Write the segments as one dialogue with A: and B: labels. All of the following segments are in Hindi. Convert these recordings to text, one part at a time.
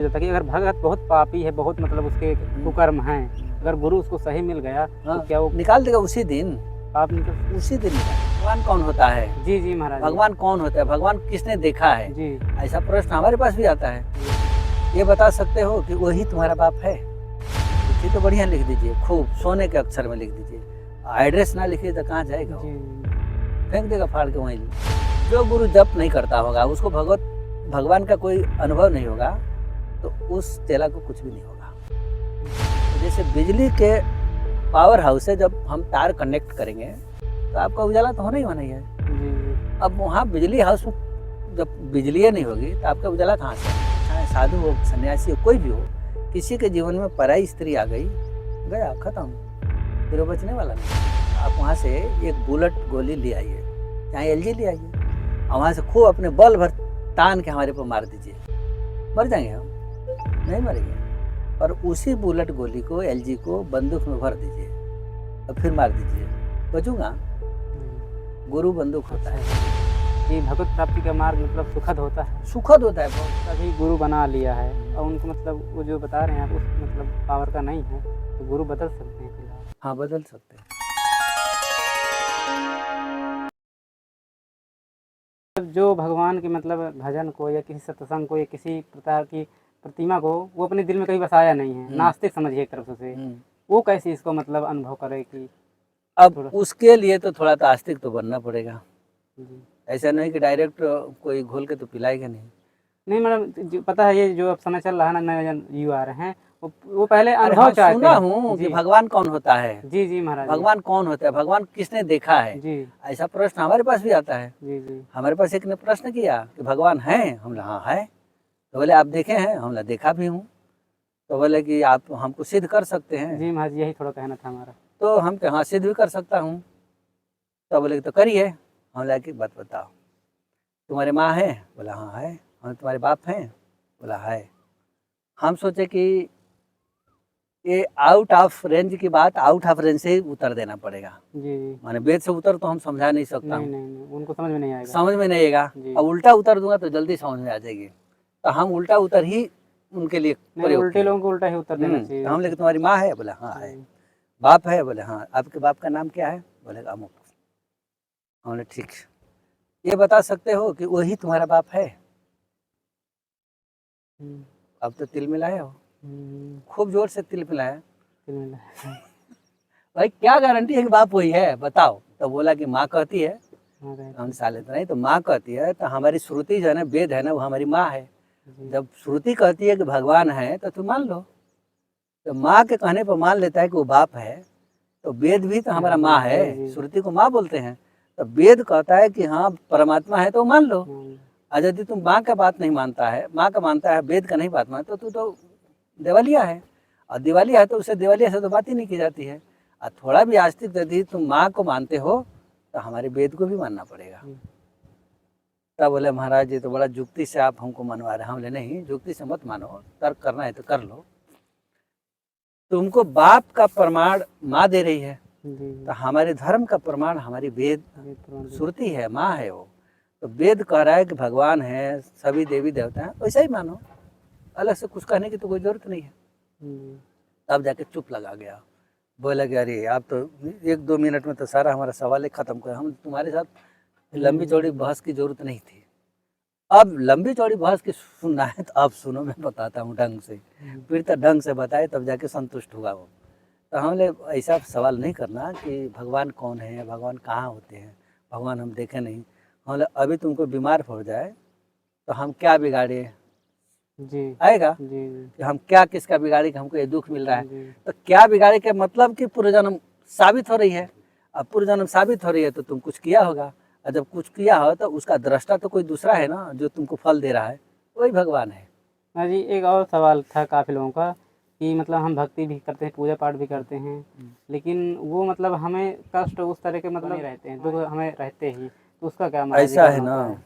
A: जाता कि अगर भगत बहुत पापी है, बहुत मतलब उसके कुकर्म हैं, अगर गुरु उसको सही मिल गया तो क्या वो
B: निकाल देगा उसी दिन,
A: पाप निकल।
B: उसी दिन भगवान कौन होता है?
A: जी जी महाराज।
B: भगवान कौन होता है? भगवान किसने देखा है?
A: जी
B: ऐसा प्रश्न हमारे पास भी आता है। ये बता सकते हो कि वही तुम्हारा बाप है? लिखिए तो बढ़िया लिख दीजिए, खूब सोने के अक्षर में लिख दीजिए। एड्रेस ना लिखिए तो कहाँ जाएगा वो? फेंक देगा फाड़ के वहीं। जो गुरु जप नहीं करता होगा, उसको भगवान का कोई अनुभव नहीं होगा, तो उस चेला को कुछ भी नहीं होगा। तो जैसे बिजली के पावर हाउस से जब हम तार कनेक्ट करेंगे तो आपका उजाला तो होना ही होना ही है। अब वहाँ बिजली हाउस में जब बिजली नहीं होगी तो आपका उजाला कहाँ से? चाहे साधु हो, सन्यासी हो, कोई भी हो, किसी के जीवन में पराई स्त्री आ गई, गया खत्म, फिर वो बचने वाला नहीं। आप वहाँ से एक बुलेट गोली ले आइए, चाहे एलजी ले आइए, और वहाँ से खूब अपने बल भर तान के हमारे पर मार दीजिए, मर जाएंगे हम? नहीं मरेंगे। और उसी बुलेट गोली को, एलजी को बंदूक में भर दीजिए और फिर मार दीजिए, बचूंगा? गुरु बंदूक होता है।
A: ये भगवत प्राप्ति का मार्ग मतलब सुखद होता है।
B: सुखद होता है बहुत।
A: तभी गुरु बना लिया है और उनको मतलब वो जो बता रहे हैं आप, उस मतलब पावर का नहीं है, तो गुरु बदल सकते हैं फिलहाल।
B: हाँ, बदल सकते हैं।
A: जो भगवान के मतलब भजन को या किसी सत्संग को या किसी प्रकार की प्रतिमा को वो अपने दिल में कभी बसाया नहीं है, नास्तिक समझिए एक तरफ से, वो कैसे इसको मतलब अनुभव करे कि
B: अब उसके लिए तो थोड़ा तो आस्तिक तो बनना पड़ेगा। ऐसा नहीं कि डायरेक्ट कोई घोल के तो पिलाएगा नहीं
A: मतलब पता है ये जो अब समय चल रहा है ना, नए युवा आ रहे हैं, वो पहले अनुभव चाहते हैं।
B: सुना हूँ कि भगवान कौन होता है।
A: जी जी महाराज।
B: भगवान कौन होता है? भगवान किसने देखा है?
A: जी
B: ऐसा प्रश्न हमारे पास भी आता है।
A: जी जी।
B: हमारे पास एक ने प्रश्न किया कि भगवान है? हम बोले हाँ है। तो बोले आप देखे हैं? हम बोले देखा भी हूँ। तो बोले कि आप हमको सिद्ध कर सकते हैं?
A: जी महाराज, यही थोड़ा कहना था हमारा। तो
B: हम हाँ सिद्ध भी कर सकता हूँ। तो बोले तो करिए। हम बोला कि बात बताओ, तुम्हारे माँ है? बोला हाँ है। हम तुम्हारे बाप हैं? बोला है। हम सोचे कि ये आउट ऑफ रेंज की बात आउट ऑफ रेंज से ही उतर देना पड़ेगा।
A: जी
B: माने वेद से उतर तो हम समझा नहीं सकता।
A: नहीं, उनको समझ में नहीं आएगा।
B: समझ में नहीं आएगा। अब उल्टा उतर दूंगा तो जल्दी समझ में आ जाएगी। तो हम उल्टा उतर ही उनके लिए
A: उल्टे लोगों को उल्टा ही उत्तर देना चाहिए।
B: तो हम लेके तुम्हारी माँ है? बोला हाँ है। बाप है? बोले हाँ। आपके बाप का नाम क्या है? बोले अमुक। हमने ठीक। ये बता सकते हो कि वही तुम्हारा बाप है? अब तो तिल मिलाए हो, खूब जोर से तिल मिलाया। भाई क्या गारंटी है कि बाप वही है? बताओ। तो बोला कि माँ कहती है। हम साले तो नहीं, तो माँ कहती है तो हमारी श्रुति जो है ना, वेद है ना, वो हमारी माँ है। जब श्रुति कहती है कि भगवान है तो तुम मान लो। तो माँ के कहने पर मान लेता है कि वो बाप है, तो वेद भी तो हमारा माँ है, श्रुति को माँ बोलते हैं। तो वेद कहता है कि हाँ परमात्मा है तो मान लो। और यदि तुम माँ का बात नहीं मानता है, माँ का मानता है, वेद का नहीं बात मानता, तो तू तो देवालिया है। और दिवालिया है तो उससे देवालिया से तो बात ही नहीं की जाती है। और थोड़ा भी आस्तिक यदि तुम माँ को मानते हो तो हमारे वेद को भी मानना पड़ेगा। तब बोले महाराज ये तो बड़ा जुक्ति से आप हमको मनवा रहे हैं। हम बोले नहीं, जुक्ति से मत मानो, तर्क करना है तो कर लो। तुमको बाप का प्रमाण माँ दे रही है, तो हमारे धर्म का प्रमाण हमारी वेद श्रुति है, माँ है वो। तो वेद कह रहा है कि भगवान है, सभी देवी देवता हैं, वैसा ही मानो, अलग से कुछ कहने की तो कोई जरूरत नहीं है। तब जाके चुप लगा गया। बोला कि अरे आप तो 1-2 मिनट में तो सारा हमारा सवाल ही खत्म कर, हम तुम्हारे साथ लंबी चौड़ी बहस की जरूरत नहीं थी। अब लंबी चौड़ी बहस की सुनना है तो आप सुनो, मैं बताता हूँ ढंग से। फिर तो ढंग से बताए तब जाके संतुष्ट हुआ वो। तो हमने ऐसा सवाल नहीं करना कि भगवान कौन है, भगवान कहाँ होते हैं, भगवान हम देखे नहीं। हमने अभी तुमको बीमार पड़ जाए तो हम क्या बिगाड़े? जी आएगा कि हम क्या किसका बिगाड़े कि हमको ये दुख मिल रहा है। तो क्या बिगाड़े के मतलब कि पूर्वजन्म साबित हो रही है। अब पूर्वजन्म साबित हो रही है तो तुम कुछ किया होगा, और जब कुछ किया हो तो उसका दृष्टा तो कोई दूसरा है ना, जो तुमको फल दे रहा है, वही भगवान है। हाँ जी, एक और सवाल था काफ़ी लोगों का कि मतलब हम भक्ति भी करते हैं, पूजा पाठ भी करते हैं, लेकिन वो मतलब हमें कष्ट उस तरह के मतलब नहीं रहते हैं, दुख हमें रहते ही, तो उसका क्या मतलब? ऐसा है ना,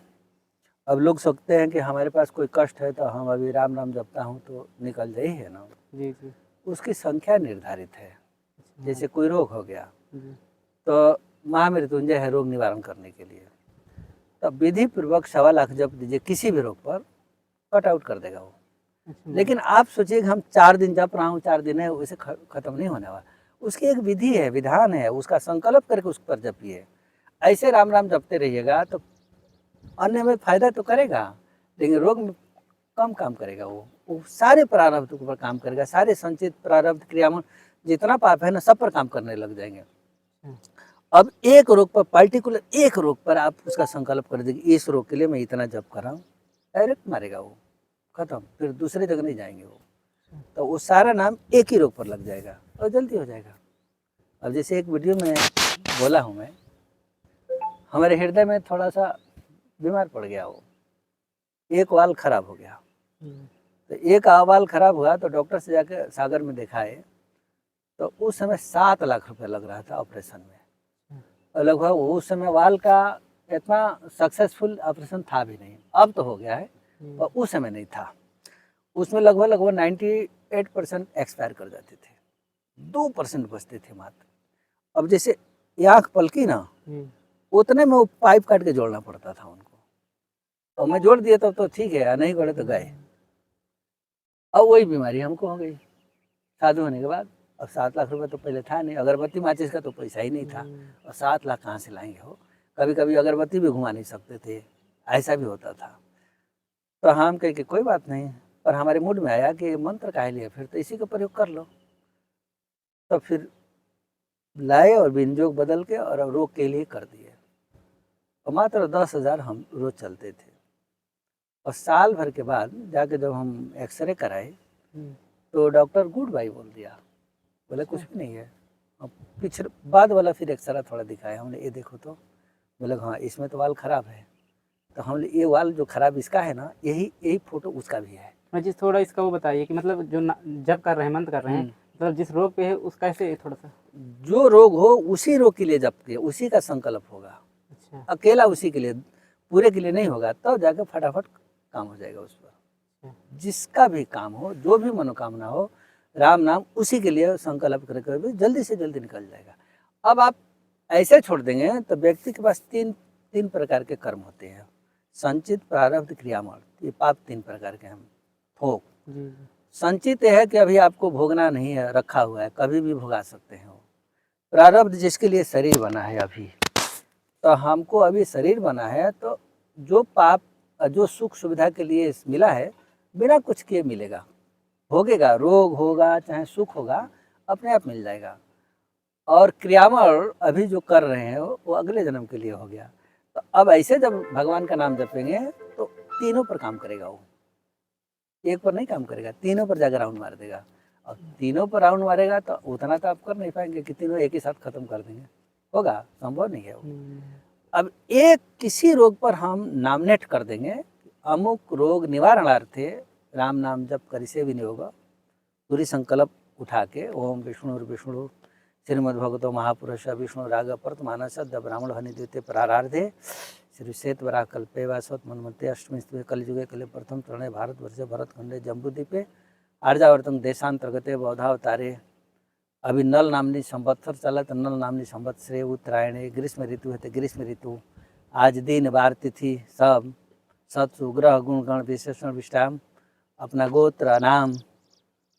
B: अब लोग सोचते हैं कि हमारे पास कोई कष्ट है तो हम अभी राम राम जपता हूँ तो निकल जाए है ना। जी जी। उसकी संख्या निर्धारित है। जैसे कोई रोग हो गया तो महामृत्युंजय है रोग निवारण करने के लिए, तो विधि पूर्वक 1.25 लाख जप दीजिए, किसी भी रोग पर कट आउट कर देगा वो।
A: अच्छा,
B: लेकिन आप सोचिए कि हम 4 दिन जप रहा हूँ, 4 दिन है, वैसे खत्म नहीं होने वाला। उसकी एक विधि है, विधान है, उसका संकल्प करके उस पर जपिए। ऐसे राम नाम जपते रहिएगा तो अन्य में फायदा तो करेगा, लेकिन रोग में कम काम करेगा। वो सारे प्रारब्ध के ऊपर काम करेगा, सारे संचित प्रारब्ध क्रियामन जितना पाप है ना, सब पर काम करने लग जाएंगे। अब एक रोग पर, पर्टिकुलर एक रोग पर आप उसका संकल्प कर दीजिए, इस रोग के लिए मैं इतना जप कर रहा हूँ, डायरेक्ट मारेगा वो, खत्म, फिर दूसरी जगह नहीं जाएंगे वो। तो वो सारा नाम एक ही रोग पर लग जाएगा और जल्दी हो जाएगा। अब जैसे एक वीडियो में बोला हूँ मैं, हमारे हृदय में थोड़ा सा बीमार पड़ गया, वो एक वाल खराब हो गया। तो एक वाल खराब हुआ तो डॉक्टर से जाकर सागर में दिखाए, तो उस समय 7 लाख रुपए लग रहा था ऑपरेशन में। और लगभग उस समय वाल का इतना सक्सेसफुल ऑपरेशन था भी नहीं, अब तो हो गया है, और उस समय नहीं था। उसमें लगभग 98% एक्सपायर कर जाते थे, 2% बचते थे मात्र। अब जैसे आँख पलकी ना, उतने में वो पाइप काट के जोड़ना पड़ता था उनको, और मैं जोड़ दिया तो ठीक है, नहीं जोड़े तो गए। अब वही बीमारी हमको हो गई साधु होने के बाद। अब 7 लाख रुपए तो पहले था नहीं, अगरबत्ती माचिस का तो पैसा ही नहीं था, और 7 लाख कहाँ से लाएंगे हो। कभी कभी अगरबत्ती भी घुमा नहीं सकते थे, ऐसा भी होता था। तो हम कहे कि कोई बात नहीं, पर हमारे मूड में आया कि मंत्र काहे लिया, फिर तो इसी का प्रयोग कर लो। तो फिर लाए और विनियोग बदल के और रोग के लिए कर दिए, और मात्र 10,000 हम रोज चलते थे। और साल भर के बाद जाके जब हम एक्सरे कराए तो डॉक्टर गुड बाई बोल दिया, बोले कुछ भी नहीं है। अब पिछले बाद वाला फिर एक्सरा थोड़ा दिखाया हमने, ये देखो तो, बोले हाँ इसमें तो वाल खराब है। तो हमने ये वाल जो खराब इसका है ना, यही फोटो उसका भी है।
A: जी थोड़ा इसका वो बताइए कि मतलब जो जब कर रहे हैं, मंत्र कर रहे हैं, मतलब जिस रोग पे है उसका ऐसे थोड़ा सा।
B: जो रोग हो उसी रोग के लिए जप के उसी का संकल्प होगा।
A: अच्छा,
B: अकेला उसी के लिए, पूरे के लिए नहीं होगा, तब तो जाकर फटाफट काम हो जाएगा उस पर। जिसका भी काम हो, जो भी मनोकामना हो, राम नाम उसी के लिए संकल्प करके भी जल्दी से जल्दी निकल जाएगा। अब आप ऐसे छोड़ देंगे तो व्यक्ति के पास तीन प्रकार के कर्म होते हैं, संचित, प्रारब्ध, क्रियामल। ये पाप 3 प्रकार के हम भोग। संचित है कि अभी आपको भोगना नहीं है, रखा हुआ है, कभी भी भोगा सकते हैं। प्रारब्ध जिसके लिए शरीर बना है अभी, तो हमको अभी शरीर बना है, तो जो पाप, जो सुख सुविधा के लिए मिला है, बिना कुछ किए मिलेगा, भोगेगा, रोग होगा चाहे सुख होगा, अपने आप मिल जाएगा। और क्रियामल अभी जो कर रहे हैं वो अगले जन्म के लिए हो गया। तो अब ऐसे जब भगवान का नाम जपेंगे तो तीनों पर काम करेगा, वो एक पर नहीं काम करेगा, तीनों पर जाकर राउंड मार देगा। और तीनों पर राउंड मारेगा तो उतना तो आप कर नहीं पाएंगे कि तीनों एक ही साथ खत्म कर देंगे, होगा, संभव नहीं है वो। अब एक किसी रोग पर हम नामनेट कर देंगे, अमुक रोग निवारणार्थे राम नाम जप करी से भी नहीं होगा, पूरी संकल्प उठा के ओम विष्णु श्रीमद्भगवतो महापुरुष विष्णु राग परतमानस ब्राह्मण हनि द्वितीय प्रारार्धे श्री श्वेत वरा कल्पे वासवत मनमते अष्टमी कलयुगे कले प्रथम चरणे भारतवर्षे भरतखंडे जम्बूद्वीपे आर्यावर्तम देशांतर्गते बौद्धावतारे। अभी नल नामनी संवत्सर चला, तो नल नामनी संवत्सरे उत्तरायणे ग्रीष्म ऋतु है तो ग्रीष्म ऋतु। आज दिन वार तिथि सब सत्सु ग्रह गुण गण विशेषण विष्टाम, अपना गोत्र नाम,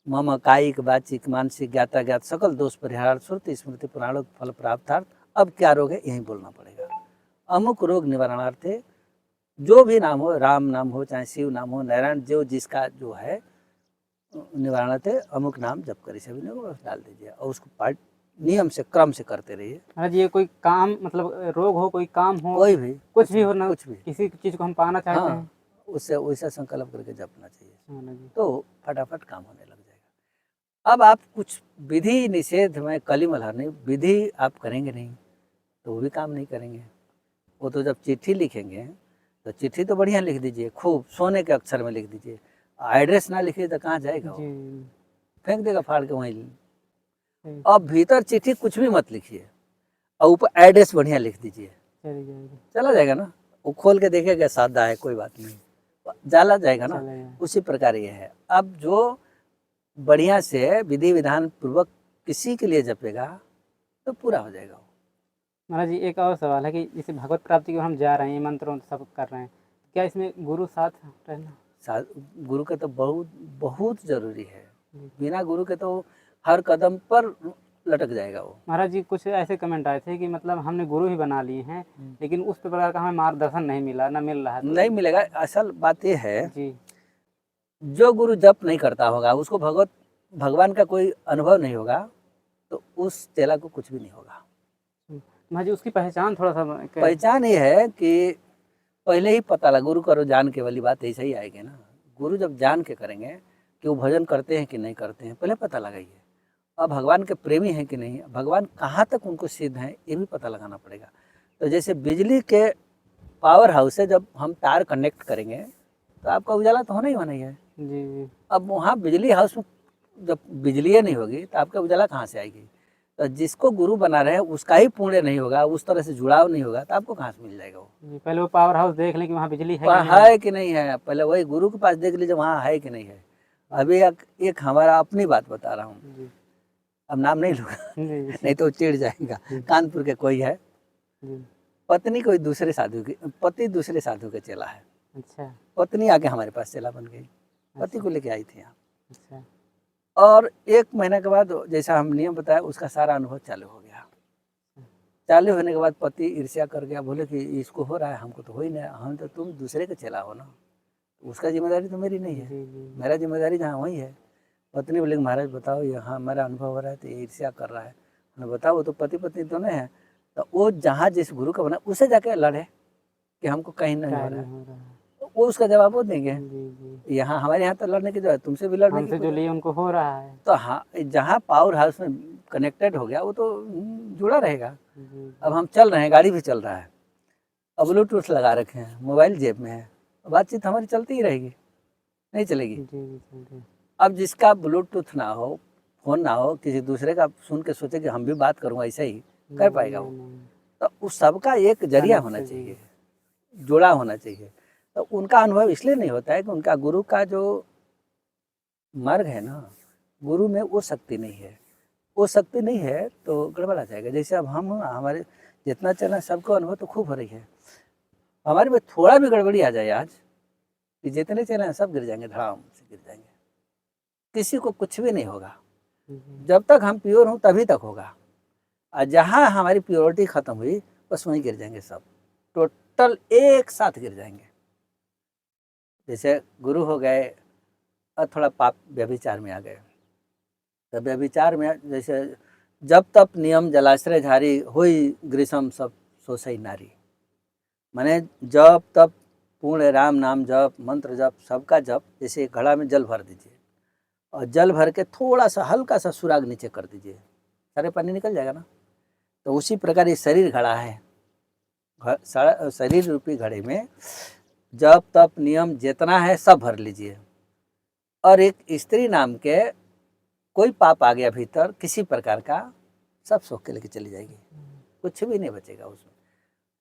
B: मम कायिक वाचिक मानसिक ज्ञाता ज्ञात सकल दोष परिहार, श्रुति स्मृति पुराणों फल प्राप्तार्थ। अब क्या रोग है यही बोलना पड़ेगा। अमुक रोग निवारणार्थे जो भी नाम हो, राम नाम हो चाहे शिव नाम हो, नारायण, जो जिसका जो है निवारणार्थे अमुक नाम जप करी सभी ने बस डाल दीजिए, और उसको पाठ नियम से क्रम से करते रहिए।
A: महाराज ये कोई काम मतलब रोग हो, कोई काम हो,
B: कोई भी
A: कुछ भी हो ना,
B: कुछ भी
A: किसी चीज को हम पाना चाहते हैं,
B: उससे वैसा संकल्प करके जपना चाहिए,
A: जी।
B: तो फटाफट काम होने लग जाएगा। अब आप कुछ विधि निषेध में कली मल्हार नहीं, विधि आप करेंगे नहीं तो वो भी काम नहीं करेंगे। वो तो जब चिट्ठी लिखेंगे तो चिट्ठी तो बढ़िया लिख दीजिए, खूब सोने के अक्षर में लिख दीजिए। एड्रेस ना लिखिए तो कहाँ जाएगा वो, फेंक देगा फाड़ के वहीं। अब भीतर चिट्ठी कुछ भी मत लिखिए, और ऊपर एड्रेस बढ़िया लिख दीजिए, चला जाएगा ना। वो खोल के देखेगा सादा है, कोई बात नहीं, जाला जाएगा ना। उसी प्रकार ये है। अब जो बढ़िया से विधि विधान पूर्वक किसी के लिए जपेगा तो पूरा हो जाएगा।
A: महाराज जी एक और सवाल है कि जैसे भगवत प्राप्ति की ओर हम जा रहे हैं, मंत्रों सब कर रहे हैं, क्या इसमें गुरु साथ रहना?
B: गुरु के तो बहुत बहुत जरूरी है।
A: जी।
B: बिना गुरु के तो हर कदम पर लटक जाएगा वो।
A: महाराज जी कुछ ऐसे कमेंट आए थे कि मतलब हमने गुरु ही बना लिए हैं, लेकिन उस प्रकार का हमें मार्गदर्शन नहीं मिला, ना मिल रहा है।
B: नहीं मिलेगा। असल बात ये है,
A: जी।
B: जो गुरु जप नहीं करता होगा, उसको भगवान का कोई अनुभव नहीं होगा, तो उस चेला को कुछ भी नहीं होगा।
A: महाराज जी उसकी पहचान थोड़ा सा
B: पहचान ये है कि पहले ही पता लगा, गुरु करो जान के वाली बात ऐसे ही आएगी ना। गुरु जब जान के करेंगे कि वो भजन करते हैं कि नहीं करते हैं, पहले पता लगाइए। अब भगवान के प्रेमी हैं कि नहीं, भगवान कहाँ तक उनको सिद्ध हैं, ये भी पता लगाना पड़ेगा। तो जैसे बिजली के पावर हाउस से जब हम तार कनेक्ट करेंगे तो आपका उजाला तो होना ही होना ही है।
A: जी जी।
B: अब वहाँ बिजली हाउस में जब बिजली नहीं होगी तो आपका उजाला कहाँ से आएगी। तो जिसको गुरु बना रहे हैं उसका ही पुण्य नहीं होगा, उस तरह से जुड़ाव नहीं होगा, तो आपको कहाँ से मिल जाएगा वो।
A: जी, पहले वो पावर हाउस देख लें कि वहाँ बिजली है कि
B: वहाँ
A: नहीं
B: है कि नहीं है, पहले वही गुरु के पास देख लीजिए वहाँ है कि नहीं है। अभी एक हमारा अपनी बात बता रहा हूँ,
A: जी
B: अब नाम नहीं लूँगा
A: जी
B: नहीं तो चिढ़ जाएगा। कानपुर के कोई है,
A: जी।
B: पत्नी कोई दूसरे साधु की, पति दूसरे साधु के चेला है,
A: अच्छा
B: पत्नी आके हमारे पास चेला बन गई, पति को लेके आई थी यहाँ।
A: अच्छा।
B: और 1 महीने के बाद जैसा हम नियम बताया उसका सारा अनुभव चालू हो गया। चालू होने के बाद पति ईर्ष्या कर गया, बोले कि इसको हो रहा है, हमको तो हो ही नहीं, हम तो तुम दूसरे के चेला हो ना, उसका जिम्मेदारी तो मेरी नहीं है,
A: जी जी।
B: मेरा जिम्मेदारी जहाँ वही है। पत्नी बोले महाराज बताओ, यहाँ हमारा अनुभव हो रहा है तो ये ईर्ष्या कर रहा है। मैंने बताओ, वो तो पति पत्नी दोनों हैं, तो वो जहाँ जिस गुरु का बना उसे जाके लड़े कि हमको कहीं नहीं हो रहा है,
A: हो रहा है।
B: वो उसका जवाब वो देंगे।
A: जी जी।
B: यहाँ हमारे यहाँ तो लड़ने की जरूरत, तुमसे भी लड़ने की
A: हमसे
B: कोई
A: जो
B: जरूरत।
A: लिए उनको हो रहा है।
B: तो हाँ, जहाँ पावर हाउस में कनेक्टेड हो गया वो तो जुड़ा रहेगा।
A: जी
B: अब हम चल रहे हैं, गाड़ी भी चल रहा है, अब ब्लूटूथ लगा रखे हैं, मोबाइल जेब में है, बातचीत हमारी चलती ही रहेगी, नहीं चलेगी।
A: जी जी जी।
B: अब जिसका ब्लूटूथ ना हो, फोन ना हो, किसी दूसरे का सुन के सोचे कि हम भी बात करूँगा, ऐसे ही कर पाएगा वो। तो उस सबका एक जरिया होना चाहिए, जुड़ा होना चाहिए। तो उनका अनुभव इसलिए नहीं होता है कि उनका गुरु का जो मार्ग है ना, गुरु में वो शक्ति नहीं है, वो शक्ति नहीं है तो गड़बड़ा जाएगा। जैसे अब हम हमारे जितना चला सबको अनुभव तो खूब हो रही है, हमारे में थोड़ा भी गड़बड़ी आ जाए आज कि जितने चले हैं सब गिर जाएंगे, धड़ाम से गिर जाएंगे, किसी को कुछ भी नहीं होगा। जब तक हम प्योर हूँ तभी तक होगा, और जहाँ हमारी प्योरिटी खत्म हुई बस वहीं गिर जाएंगे सब, टोटल एक साथ गिर जाएंगे। जैसे गुरु हो गए और थोड़ा पाप व्यभिचार में आ गए, तो व्यभिचार में जैसे जब तप नियम जलाश्रय झारी हुई ग्रीष्म सब सोसई नारी, माने जब तप पूर्ण राम नाम जप, मंत्र जप, सबका जप। जैसे एक घड़ा में जल भर दीजिए और जल भर के थोड़ा सा हल्का सा सुराग नीचे कर दीजिए, सारे पानी निकल जाएगा ना। तो उसी प्रकार ये शरीर घड़ा है, शरीर रूपी घड़े में जप तप नियम जितना है सब भर लीजिए, और एक स्त्री नाम के कोई पाप आ गया भीतर किसी प्रकार का, सब सोख के लेके चली जाएगी, कुछ भी नहीं बचेगा उसमें।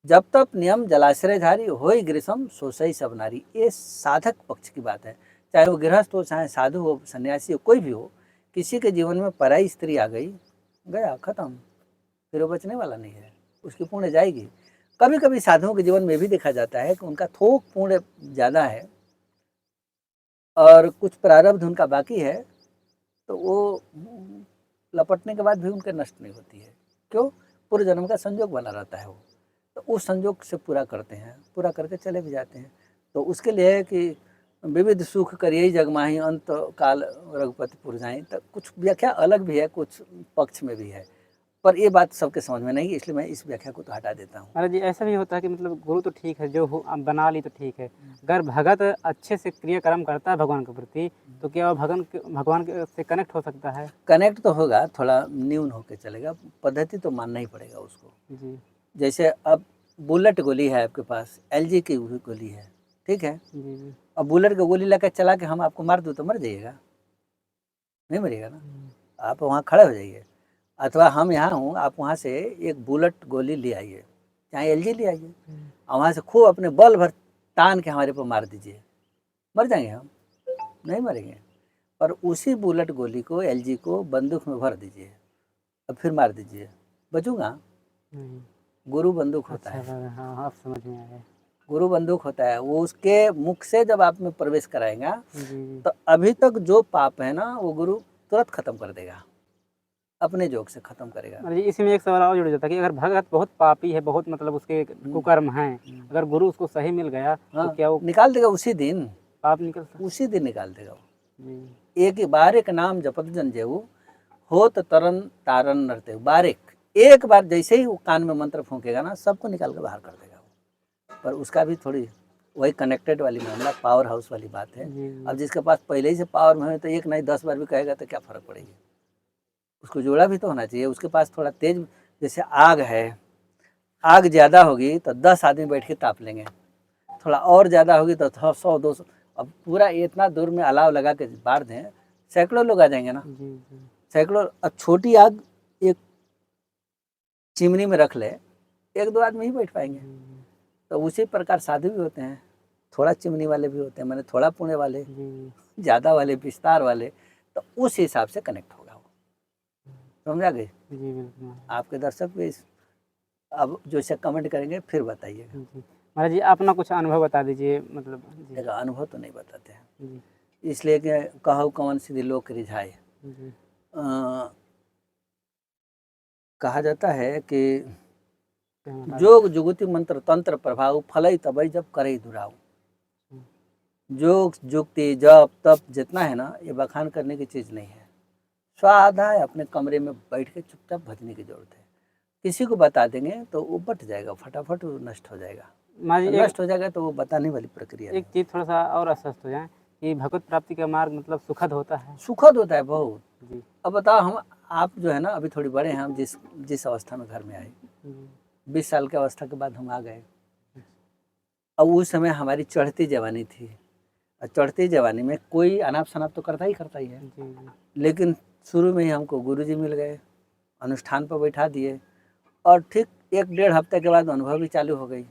B: जब तप नियम जलाश्रय धारी होई ग्रीष्म सोसई सब नारी, ये साधक पक्ष की बात है। चाहे वो गृहस्थ हो, चाहे साधु हो, सन्यासी हो, कोई भी हो, किसी के जीवन में पराई स्त्री आ गई, गया खत्म, फिर वो बचने वाला नहीं है, उसकी पुण्य जाएगी। कभी कभी साधुओं के जीवन में भी देखा जाता है कि उनका थोक पुण्य ज़्यादा है और कुछ प्रारब्ध उनका बाकी है, तो वो लपटने के बाद भी उनके नष्ट नहीं होती है। क्यों? पूर्व जन्म का संयोग बना रहता है वो, तो उस संयोग से पूरा करते हैं, पूरा करके चले भी जाते हैं। तो उसके लिए है कि विविध सुख करिए जग माही अंत काल रघुपति पुर जाएं। तो कुछ व्याख्या अलग भी है, कुछ पक्ष में भी है, पर ये बात सबके समझ में नहीं, इसलिए मैं इस व्याख्या को तो हटा देता हूँ।
A: महाराज जी ऐसा भी होता है कि मतलब गुरु तो ठीक है, जो हो अब बना ली तो ठीक है, अगर भगत अच्छे से क्रियाक्रम करता है भगवान के प्रति, तो क्या वो भगवान से कनेक्ट हो सकता है?
B: कनेक्ट तो होगा, थोड़ा न्यून होकर चलेगा, पद्धति तो मानना ही पड़ेगा उसको।
A: जी
B: जैसे अब बुलेट गोली है आपके पास, LG की गोली है, ठीक है,
A: जी जी।
B: अब बुलेट की गोली लेकर चला के हम आपको मार दूँ तो मर जाइएगा? नहीं मरिएगा ना, आप वहाँ खड़े हो जाइए। अथवा हम यहाँ हूँ, आप वहाँ से एक बुलेट गोली ले आइए, चाहे LG ले आइए, और वहाँ से खूब अपने बल भर तान के हमारे पर मार दीजिए, मर जाएंगे हम? नहीं मरेंगे। पर उसी बुलेट गोली को, LG को बंदूक में भर दीजिए और फिर मार दीजिए, बचूंगा?
A: नहीं।
B: गुरु बंदूक होता
A: अच्छा
B: है।
A: हाँ, अब समझ में आया।
B: गुरु बंदूक होता है, वो उसके मुख से जब आप में प्रवेश कराएगा
A: जी
B: तो अभी तक जो पाप है ना वो गुरु तुरंत खत्म कर देगा, अपने जोग से खत्म करेगा।
A: जी, इसी में एक सवाल और जुड़ जाता है कि अगर भगत बहुत पापी है, बहुत मतलब उसके कुकर्म हैं, अगर गुरु उसको सही मिल गया तो
B: हाँ,
A: क्या वो
B: निकाल देगा उसी दिन,
A: पाप निकल सकता?
B: उसी दिन निकाल देगा वो।
A: जी
B: एक ही बार एक नाम जपत जन जेऊ, हो तो तरन तारन नरते, बारिक एक बार जैसे ही वो कान में मंत्र फूकेगा ना, सबको निकाल कर बाहर कर देगा वो। पर उसका भी थोड़ी वही कनेक्टेड वाली मामला, पावर हाउस वाली बात है।
A: जी
B: अब जिसके पास पहले ही से पावर में है तो एक नहीं 10 बार भी कहेगा तो क्या फर्क पड़ेगी, उसको जोड़ा भी तो होना चाहिए। उसके पास थोड़ा तेज, जैसे आग है, आग ज़्यादा होगी तो 10 आदमी बैठ के ताप लेंगे, थोड़ा और ज़्यादा होगी तो 100-200, अब पूरा इतना दूर में अलाव लगा के बार दें, सैकड़ों लोग आ जाएंगे ना,
A: जी जी
B: सैकड़ों। अब छोटी आग एक चिमनी में रख ले, 1-2 आदमी ही बैठ पाएंगे। तो उसी प्रकार साधु भी होते हैं, थोड़ा चिमनी वाले भी होते हैं, मैंने थोड़ा पुणे वाले,
A: जी
B: ज़्यादा वाले, विस्तार वाले, तो उस हिसाब से कनेक्ट होगा वो। समझा गई?
A: जी बिल्कुल
B: आपके दर्शक भी अब जो इसे कमेंट करेंगे फिर बताइएगा।
A: जी। महाराज जी अपना कुछ अनुभव बता दीजिए, मतलब जी
B: देखा, अनुभव तो नहीं बताते हैं,
A: जी
B: इसलिए कि कहु कवन सीधी लोक रिझाए।
A: जी
B: कहा जाता है कि
A: क्या महाराज?
B: जोग जुगति मंत्र तंत्र प्रभाव फलई तबई जब करई दुराऊ। जोग जुक्ति जप तप जितना है ना, ये बखान करने की चीज़ नहीं है। स्वाधा है, अपने कमरे में बैठ के चुपचाप भजने की जरूरत है। किसी को बता देंगे तो वो बट जाएगा, फटाफट वो नष्ट हो जाएगा।
A: महाराज जी
B: नष्ट हो जाएगा तो वो बताने वाली प्रक्रिया
A: एक
B: नहीं।
A: चीज़ थोड़ा सा और स्पष्ट हो जाए कि भगवत प्राप्ति का मार्ग मतलब सुखद होता है।
B: सुखद होता है बहुत।
A: जी
B: अब बताओ, हम आप जो है ना अभी थोड़ी बड़े हैं, हम जिस जिस अवस्था में घर में आए,
A: जी
B: 20 साल की अवस्था के बाद हम आ गए। अब उस समय हमारी चढ़ती जवानी थी, और चढ़ती जवानी में कोई अनाप शनाप तो करता ही है।
A: जी जी
B: लेकिन शुरू में ही हमको गुरुजी मिल गए, अनुष्ठान पर बैठा दिए, और ठीक 1-1.5 हफ्ते के बाद अनुभव भी चालू हो गई।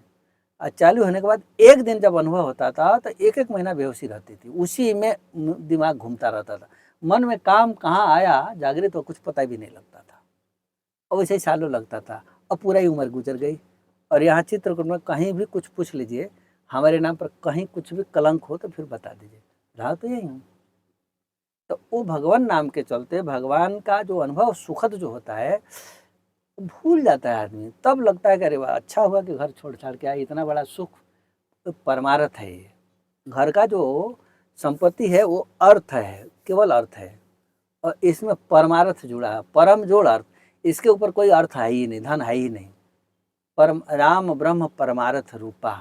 B: और चालू होने के बाद एक दिन जब अनुभव होता था तो 1-1 महीना बेहोशी रहती थी, उसी में दिमाग घूमता रहता था, मन में काम कहाँ आया जागृत हो कुछ पता भी नहीं लगता था, और वैसे ही सालों लगता था। अब पूरा ही उम्र गुजर गई, और यहाँ चित्रकूट में कहीं भी कुछ पूछ लीजिए, हमारे नाम पर कहीं कुछ भी कलंक हो तो फिर बता दीजिए, रहा तो यही हूँ। तो वो भगवान नाम के चलते भगवान का जो अनुभव सुखद जो होता है, भूल जाता है आदमी, तब लगता है कि अरे वाह, अच्छा हुआ कि घर छोड़ छाड़ के आया, इतना बड़ा सुख तो परमार्थ है ये। घर का जो संपत्ति है वो अर्थ है, केवल अर्थ है, और इसमें परमार्थ जुड़ा है, परम जोड़ अर्थ, इसके ऊपर कोई अर्थ है ही नहीं, धन है ही नहीं। परम राम ब्रह्म परमार्थ रूपा,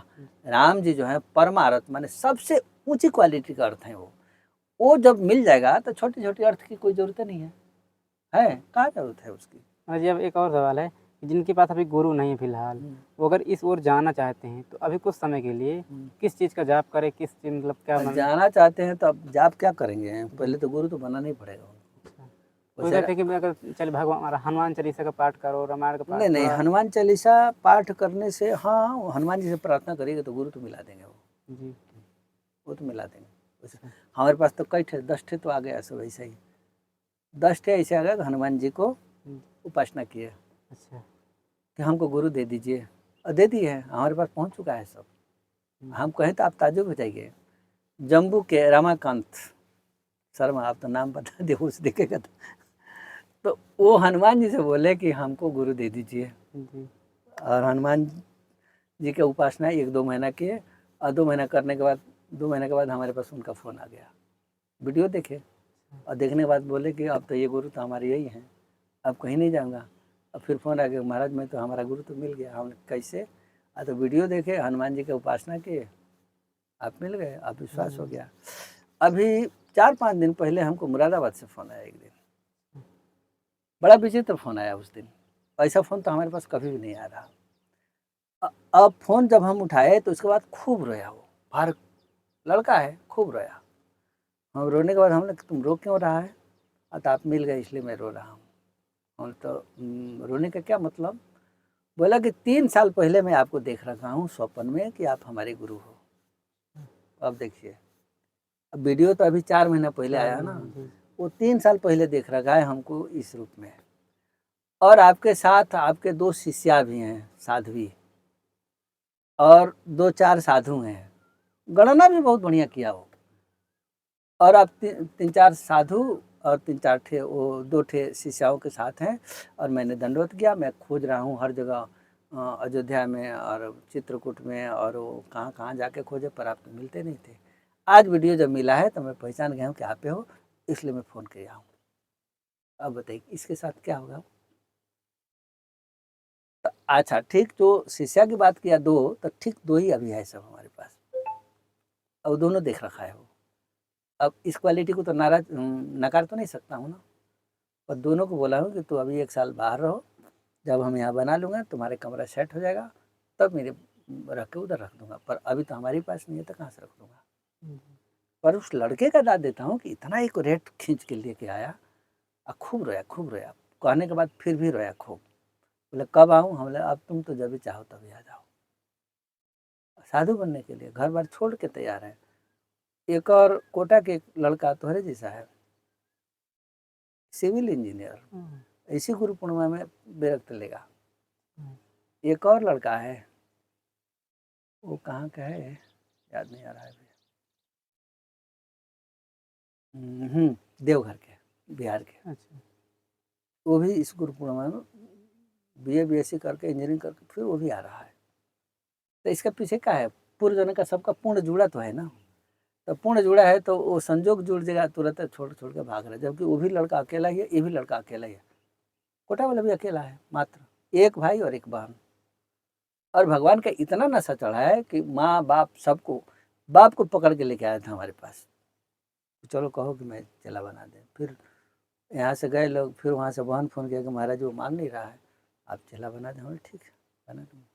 B: राम जी जो है परमार्थ माने सबसे ऊंची क्वालिटी का अर्थ है वो जब मिल जाएगा तो छोटी छोटी अर्थ की कोई जरूरत नहीं है कहाँ जरूरत है उसकी।
A: महाराज जी अब एक और सवाल है कि जिनके पास अभी गुरु नहीं है फिलहाल, वो अगर इस ओर जाना चाहते हैं तो अभी कुछ समय के लिए किस चीज़ का जाप करें, किस चीज़ मतलब क्या
B: और
A: मतलब?
B: जाना चाहते हैं तो अब जाप क्या करेंगे, पहले तो गुरु तो बनाना ही पड़ेगा उनको।
A: कोई कहते हैं कि अगर चल भगवान हनुमान चालीसा का पाठ करो, रामायण का पाठ
B: नहीं नहीं,
A: थोड़ा।
B: हनुमान चालीसा पाठ करने से, हाँ हनुमान जी से प्रार्थना करेंगे तो गुरु तो मिला देंगे
A: जी
B: वो तो मिला देंगे। वैसे हमारे पास तो कई थे, 10 थे तो आ गया सब ऐसे ही, 10 थे ऐसे आ गया कि हनुमान जी को उपासना किए
A: अच्छा
B: कि हमको गुरु दे दीजिए, और दे दिए, हमारे पास पहुंच चुका है सब। हम कहें तो आप ताजुब हो जाइए, जम्बू के रमाकांत शर्मा, आप तो नाम बता दे उस दिखेगा तो वो हनुमान जी से बोले कि हमको गुरु दे दीजिए,
A: जी
B: और हनुमान जी की उपासना 1-2 महीना किए, और 2 महीना करने के बाद, 2 महीने के बाद हमारे पास उनका फ़ोन आ गया, वीडियो देखे, और देखने के बाद बोले कि अब तो ये गुरु तो हमारे यही हैं, अब कहीं नहीं जाऊँगा। अब फिर फ़ोन आ गया, महाराज मैं तो, हमारा गुरु तो मिल गया। हमने कैसे? तो वीडियो देखे, हनुमान जी की उपासना किए, आप मिल गए, आप विश्वास हो गया। अभी 4-5 दिन पहले हमको मुरादाबाद से फ़ोन आया एक दिन, बड़ा विचित्र फ़ोन आया उस दिन, ऐसा फ़ोन तो हमारे पास कभी भी नहीं आ रहा। अब फ़ोन जब हम उठाए तो उसके बाद खूब रोया वो, बाहर लड़का है, खूब रोया। हम रोने के बाद हमने, तुम रो क्यों रहा है? तो आप मिल गए इसलिए मैं रो रहा हूँ। हम तो रोने का क्या मतलब? बोला कि 3 साल पहले मैं आपको देख रखा हूँ स्वप्न में कि आप हमारे गुरु हो। अब देखिए, अब वीडियो तो अभी 4 महीना पहले आया ना, वो 3 साल पहले देख रखा है हमको इस रूप में। और आपके साथ आपके 2 शिष्या भी हैं, साध्वी, और 2-4 साधु हैं, गणना भी बहुत बढ़िया किया हो। और अब 3-4 साधु और 3-4 ठे वो 2 ठे शिष्याओं के साथ हैं और मैंने दंडवत किया। मैं खोज रहा हूँ हर जगह, अयोध्या में और चित्रकूट में और वो कहाँ जाके खोजे, पर आप तो मिलते नहीं थे। आज वीडियो जब मिला है तो मैं पहचान गया हूँ कि आप पे हो, इसलिए मैं फ़ोन किया हूँ। अब बताइए इसके साथ क्या होगा? तो अच्छा ठीक, तो शिष्या की बात किया 2, तो ठीक 2 ही अभी है सब हमारे पास, और दोनों देख रखा है वो। अब इस क्वालिटी को तो नकार तो नहीं सकता हूँ ना, और दोनों को बोला हूँ कि तू अभी 1 साल बाहर रहो, जब हम यहाँ बना लूँगा तुम्हारे कमरा सेट हो जाएगा तब मेरे रख के उधर रख दूँगा, पर अभी तो हमारे पास नहीं है तो कहाँ से रख दूँगा। पर उस लड़के का दाद देता हूँ कि इतना एक रेट खींच के लेके आया और खूब रोया, कहने के बाद फिर भी रोया खूब। बोले कब आऊँ? हम बोले अब तुम तो जब भी चाहो तभी आ जाओ। साधु बनने के लिए घर बार छोड़ के तैयार है। एक और कोटा के लड़का तुम्हारे जैसा है, सिविल इंजीनियर, इसी गुरु पूर्णिमा में बेरक लेगा। एक और लड़का है, वो कहाँ का है याद नहीं आ रहा है भैया, देवघर के, बिहार के।
A: अच्छा।
B: वो भी इस गुरु पूर्णिमा में BA BSc करके इंजीनियरिंग करके फिर वो भी आ रहा है। तो इसके पीछे क्या है? पूर्व जन्म का सबका पुण्य जुड़ा तो है ना, तो पुण्य जुड़ा है तो वो संजोग जुड़ जाएगा, तुरंत छोड़ के भाग रहा है। जबकि वो भी लड़का अकेला ही है, ये भी लड़का अकेला ही है, कोटा वाला भी अकेला है, मात्र एक भाई और एक बहन। और भगवान का इतना नशा चढ़ा है कि माँ बाप सबको, बाप को पकड़ के लेके आया था हमारे पास, चलो कहो कि मैं चेला बना दें। फिर यहाँ से गए लोग, फिर वहाँ से बहन फ़ोन किया कि महाराज वो मान नहीं रहा है, आप चेला बना दें। हमने ठीक है बना दूँगा।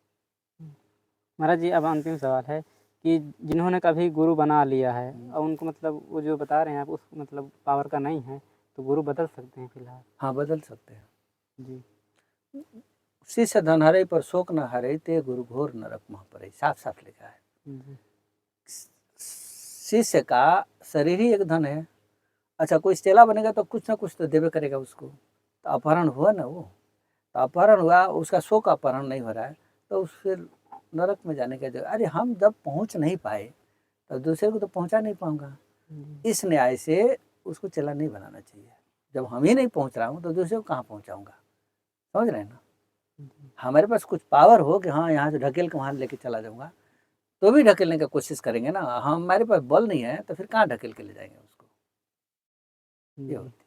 A: महाराज जी, अब अंतिम सवाल है कि जिन्होंने कभी गुरु बना लिया है और उनको मतलब वो जो बता रहे हैं आप उस मतलब पावर का नहीं है, तो गुरु बदल सकते हैं फिलहाल?
B: हाँ बदल सकते हैं
A: जी।
B: शिष्य धन हरे पर शोक न हरे, ते गुरु घोर नरक मह परे, साफ साफ लिखा है।
A: जी।
B: शिष्य का शरीर ही एक धन है। अच्छा कोई चेला बनेगा तो कुछ ना कुछ तो देवे करेगा उसको, तो अपहरण हुआ ना वो, तो अपहरण हुआ, उसका शोक अपहरण नहीं हो रहा है, तो फिर नरक में जाने का जगह। अरे हम जब पहुंच नहीं पाए तो दूसरे को तो पहुंचा नहीं पाऊंगा। इस न्याय से उसको चेला नहीं बनाना चाहिए। जब हम ही नहीं पहुंच रहा हूँ तो दूसरे को कहाँ पहुंचाऊंगा? समझ रहे हैं ना? हमारे पास कुछ पावर हो कि हाँ यहाँ से ढकेल के वहाँ लेके चला जाऊंगा, तो भी ढकेलने का कोशिश करेंगे ना। हमारे पास बल नहीं है तो फिर कहाँ ढकेल के ले जाएंगे उसको? ये होती है।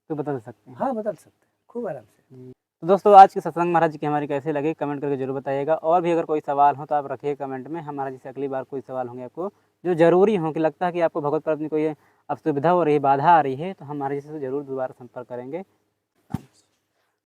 A: तो बदल सकते हैं।
B: हाँ बदल सकते हैं खूब आराम से।
A: तो दोस्तों, आज के सत्संग महाराज जी की हमारी कैसे लगे कमेंट करके जरूर बताइएगा। और भी अगर कोई सवाल हो तो आप रखिए कमेंट में, हम महाराज जी से अगली बार कोई सवाल होंगे आपको जो ज़रूरी हो, कि लगता है कि आपको भगवत प्राप्ति में कोई असुविधा हो रही है, बाधा आ रही है, तो हम महाराज जी से ज़रूर दोबारा संपर्क करेंगे।